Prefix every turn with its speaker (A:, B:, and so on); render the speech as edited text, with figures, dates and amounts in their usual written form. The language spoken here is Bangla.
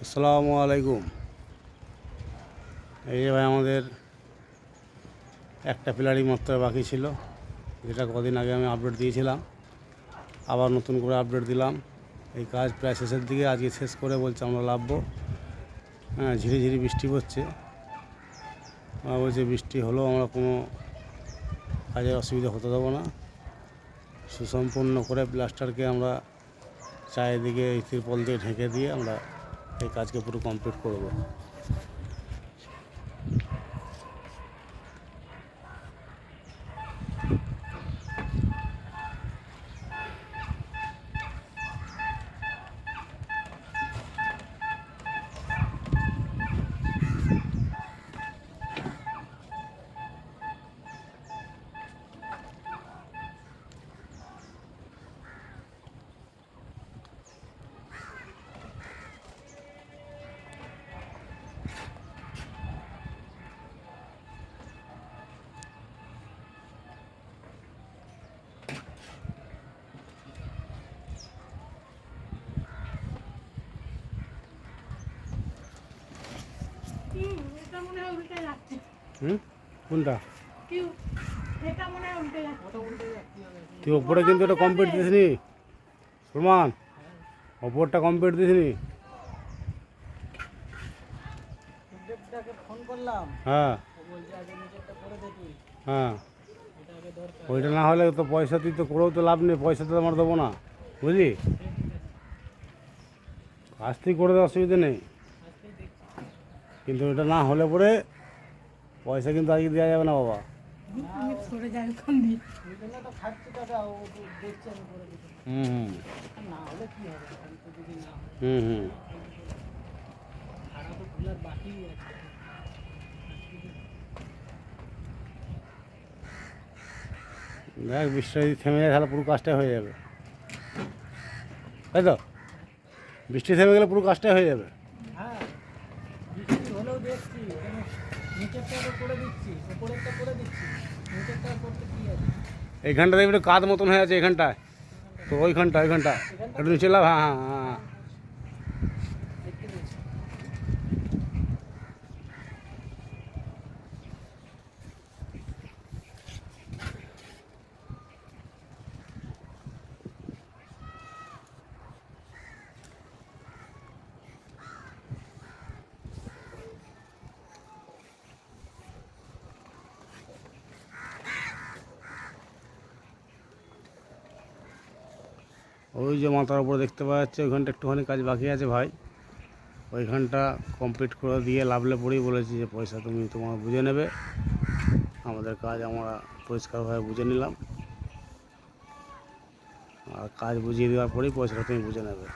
A: আসসালামু আলাইকুম। এই যে ভাই আমাদের একটা পিলারই মাত্র বাকি ছিল, যেটা কদিন আগে আমি আপডেট দিয়েছিলাম। আবার নতুন করে আপডেট দিলাম। এই কাজ প্রায় শেষের দিকে, আজকে শেষ করে বলছে আমরা নামবো। হ্যাঁ, ঝিরিঝিরি বৃষ্টি হচ্ছে। বলছে বৃষ্টি হলেও আমরা কোনো কাজের অসুবিধা হতে দেবো না। সুসম্পন্ন করে প্লাস্টারকে আমরা চারিদিকে তিরপল দিয়ে ঢেকে দিয়ে আমরা এই কাজকে পুরো কমপ্লিট করব। কোনটা তুই ওপরে কিন্তু এটা কমপ্লিট দিসনি সুরমান, ওপরটা কমপ্লিট দিসনি। হ্যাঁ হ্যাঁ, ওইটা না হলে তো পয়সা তুই তো করেও তো লাভ নেই, পয়সা তো আমার দেবো না, বুঝলি? কাজ তুই করে দেওয়ার অসুবিধা নেই, কিন্তু এটা না হলে পরে পয়সা কিন্তু আজকে দেওয়া যাবে না বাবা। হুম হুম হুম দেখ, বৃষ্টি যদি থেমে যায় তাহলে পুরো কাজটাই হয়ে যাবে, তাই তো? বৃষ্টি থেমে গেলে পুরো কাজটাই হয়ে যাবে। এইখানটাতে একটু কাদ মতন হয়ে আছে, এখানটায় তো ওইখানটা একটু নিচে লাভ। হ্যাঁ হ্যাঁ হ্যাঁ, ওই যে মাথার উপরে দেখতে পাওয়া যাচ্ছে ওইখানটা একটুখানি কাজ বাকি আছে ভাই। ওইখানটা কমপ্লিট করে দিয়ে লাভলে পড়েই বলেছি যে পয়সা তুমি তোমার বুঝে নেবে, আমাদের কাজ আমরা পরিষ্কারভাবে বুঝে নিলাম, আর কাজ বুঝিয়ে দেওয়ার পরেই পয়সাটা তুমি বুঝে নেবে।